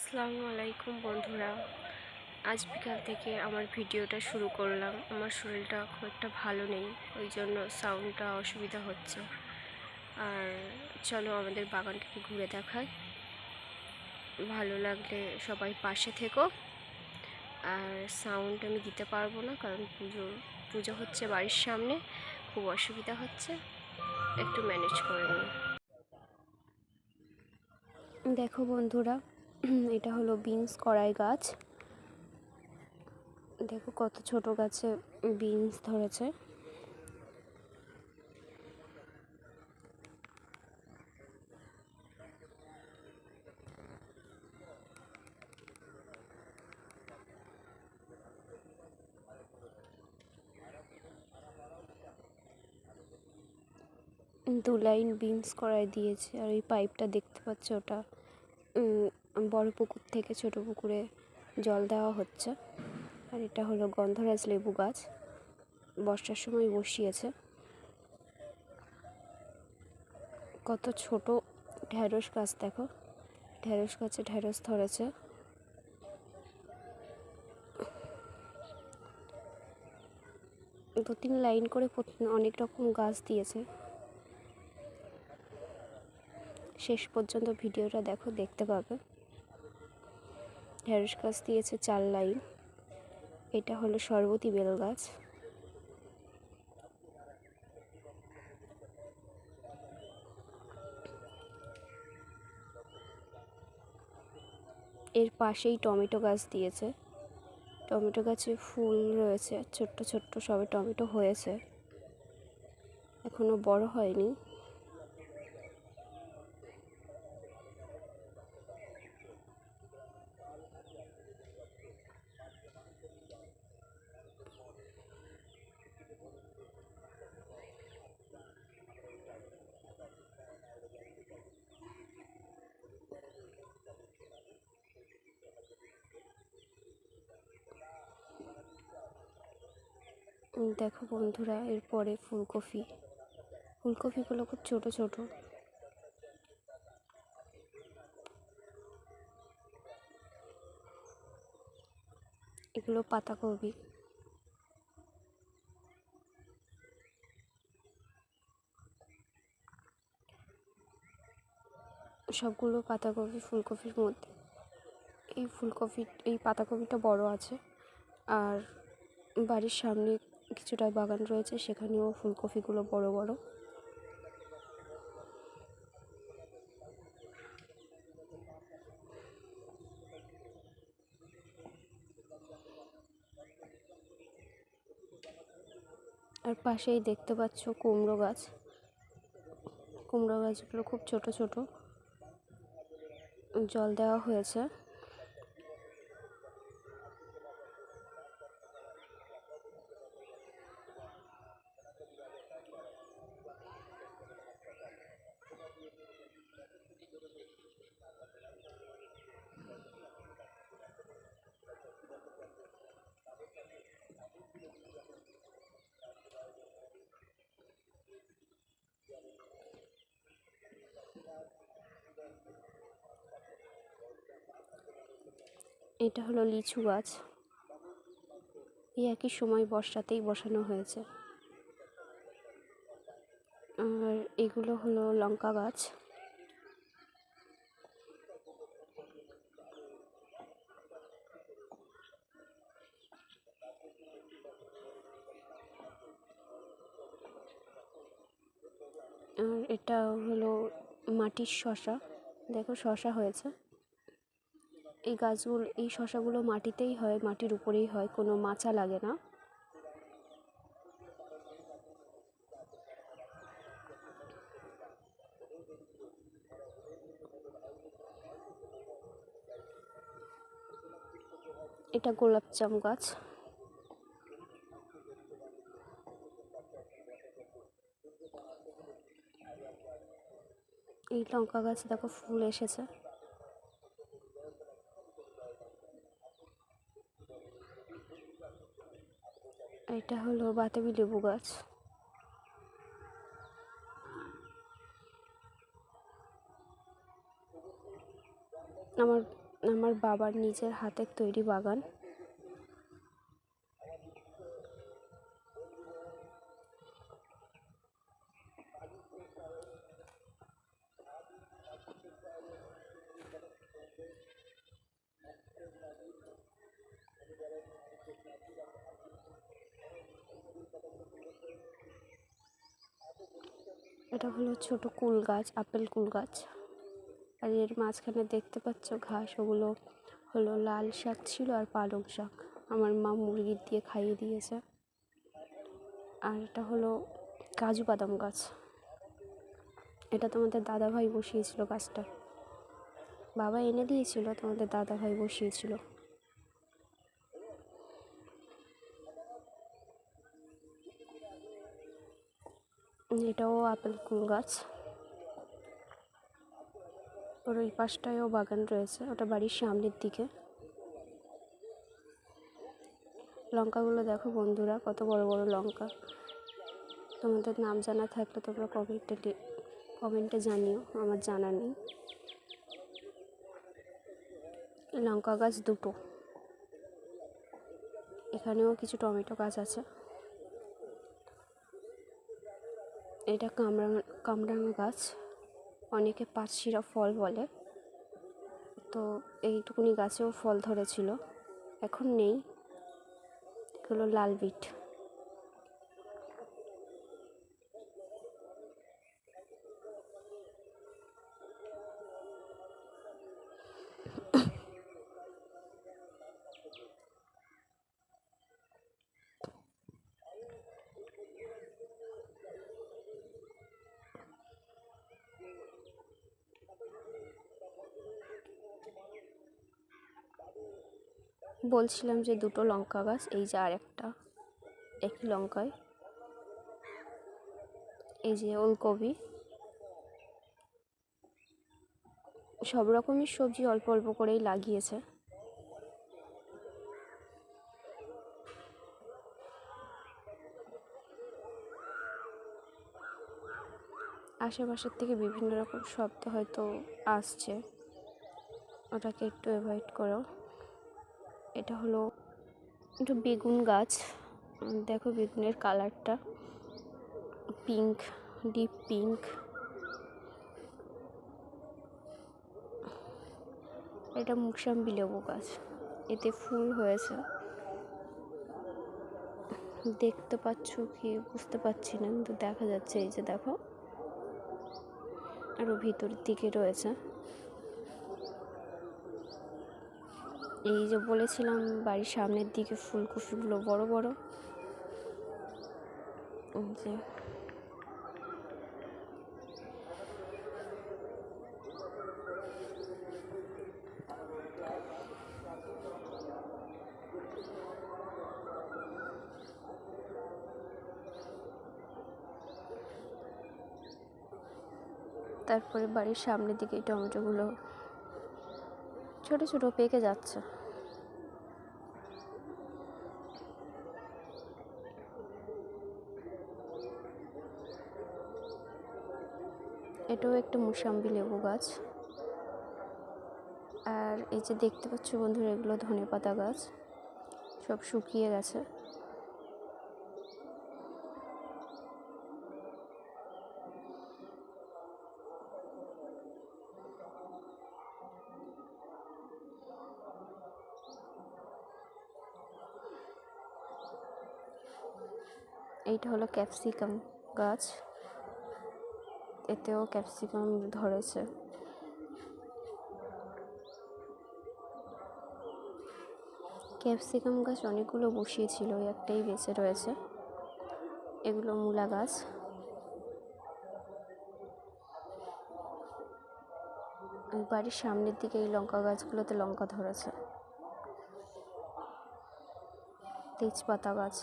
আসসালামু আলাইকুম বন্ধুরা। আজ বিকাল থেকে আমার ভিডিওটা শুরু করলাম। আমার শরীরটা খুব একটা ভালো নেই, ওই জন্য সাউন্ডটা অসুবিধা হচ্ছে। আর চলো আমাদের বাগানটাকে ঘুরে দেখাই। ভালো লাগলে সবাই পাশে থেকো। আর সাউন্ড আমি দিতে পারবো না, কারণ পুজো হচ্ছে বাড়ির সামনে, খুব অসুবিধা হচ্ছে, একটু ম্যানেজ করে নিই। দেখো বন্ধুরা, এটা হলো বিনস কড়াই গাছ। দেখো কত ছোট গাছে বিনস ধরেছে। দু লাইন বিনস কড়াই দিয়েছে। আর এই পাইপটা দেখতে পাচ্ছ, ওটা বড় পুকুর থেকে ছোট পুকুরে জল দেওয়া হচ্ছে। আর এটা হলো গন্ধরাজ লেবু গাছ, বর্ষার সময় বসিয়েছে। কত ছোট ঢেঁড়স গাছ, দেখো ঢেঁড়স গাছে ঢেঁড়স ধরেছে। দু তিন লাইন করে অনেক রকম গাছ দিয়েছে। শেষ পর্যন্ত ভিডিওটা দেখো, দেখতে পাবে। ঢেঁড়স গাছ দিয়েছে 4 লাইন। এটা হলো সরবতি বেল গাছ। এর পাশেই টমেটো গাছ দিয়েছে। টমেটো গাছে ফুল রয়েছে, ছোট্ট ছোট্ট সবে টমেটো হয়েছে, এখনো বড় হয়নি। দেখো বন্ধুরা, এরপরে ফুলকপিগুলো খুব ছোট ছোট। এগুলো পাতাকপি। সবগুলো পাতাকপি ফুলকপির মধ্যে। এই পাতাকপিটা বড় আছে। আর বাড়ির সামনে কিছুটা বাগান রয়েছে, সেখানেও ফুলকপিগুলো বড় বড়। আর পাশেই দেখতে পাচ্ছ কুমড়ো গাছ। কুমড়ো গাছগুলো খুব ছোট ছোট, জল দেওয়া হয়েছে। এটা হলো লিচু গাছ। এই একই সময় বর্ষাতেই বসানো হয়েছে। আর এগুলো হলো লঙ্কা গাছ। আর এটা হলো মাটির শসা। দেখো শসা হয়েছে। এই শসাগুলো মাটিতেই হয়, মাটির উপরেই হয়, কোনো মাচা লাগে না। এটা গোলাপজাম গাছ। এই লঙ্কা গাছে দেখো ফুল এসেছে। এটা হলো বাতাবি লেবু গাছ। আমার আমার বাবার নিজের হাতের তৈরি বাগান। এটা হলো ছোট কুল গাছ, আপেল কুল গাছ। আর এর মাঝখানে দেখতে পাচ্ছ ঘাস, ওগুলো হলো লাল শাক ছিল আর পালং শাক। আমার মা মুরগির দিয়ে খাইয়ে দিয়েছে। আর এটা হলো কাজু বাদাম গাছ। এটা তোমাদের দাদাভাই বসিয়েছিল গাছটা, বাবা এনে দিয়েছিল, তোমাদের দাদাভাই বসিয়েছিল। এটাও আপেল কুল গাছ। ওর ওই পাশটায়ও বাগান রয়েছে, ওটা বাড়ির সামনের দিকে। লঙ্কাগুলো দেখো বন্ধুরা, কত বড় বড় লঙ্কা। তোমাদের নাম জানা থাকলে তোমরা কমেন্টে জানিও, আমার জানা নেই। লঙ্কা গাছ দুটো। এখানেও কিছু টমেটো গাছ আছে। এটা কামরাঙা গাছ, অনেকে পাঁচশিরা ফল বলে। তো এইটুকুনি গাছেও ফল ধরেছিল, এখন নেই। এগুলো লাল বিট। বলছিলাম যে দুটো লঙ্কা গাছ, এই যে আর একটা একই লঙ্কায়। এই যে ওলকপি, সব রকমের সবজি অল্প অল্প করেই লাগিয়েছে। আশেপাশের থেকে বিভিন্ন রকম শব্দ হয়তো আসছে, ওটাকে একটু অ্যাভয়েড করো। এটা হলো একটু বেগুন গাছ। দেখো বেগুনের কালারটা পিঙ্ক, ডিপ পিঙ্ক। এটা মুসাম্বি লেবু গাছ, এতে ফুল হয়েছে। দেখতে পাচ্ছ কি বুঝতে পারছি না, কিন্তু দেখা যাচ্ছে। এই যে দেখো, আরও ভিতরের দিকে রয়েছে। এই যে বলেছিলাম বাড়ির সামনের দিকে ফুলকপিগুলো বড় বড়। যে তারপরে বাড়ির সামনের দিকে টমেটোগুলো ছোট ছোট পেকে যাচ্ছে। এটাও একটা মুসাম্বি লেবু গাছ। আর এই যে দেখতে পাচ্ছ বন্ধুরা, এগুলো ধনেপাতা গাছ, সব শুকিয়ে গেছে। এইটা হলো ক্যাপসিকাম গাছ, এতেও ক্যাপসিকাম ধরেছে। ক্যাপসিকাম গাছ অনেকগুলো বসিয়েছিল, একটাই বেঁচে রয়েছে। এগুলো মূলা গাছ। বাড়ির সামনের দিকে এই লঙ্কা গাছগুলোতে লঙ্কা ধরেছে। তেজপাতা গাছ।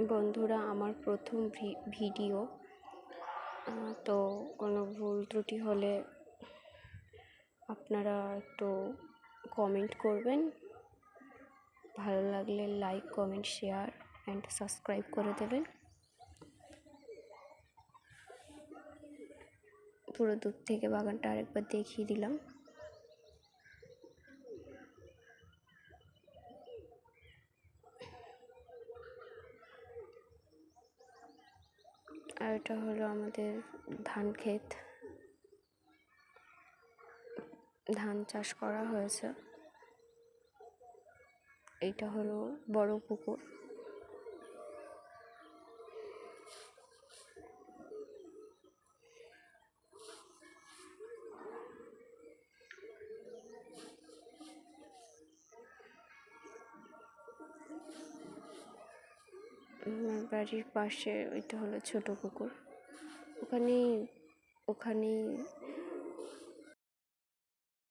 বন্ধুরা, আমার প্রথম ভিডিও, তো কোনো ভুল ত্রুটি হলে আপনারা একটু কমেন্ট করবেন। ভালো লাগলে like, comment, share and subscribe করে দেবেন। পুরো দূর থেকে বাগানটা আরেকবার দেখিয়ে দিলাম। আর এটা হলো আমাদের ধান ক্ষেত, ধান চাষ করা হয়েছে। এইটা হলো বড় পুকুর। বাড়ির পাশে ওইটা হলো ছোট পুকুর। ওখানেই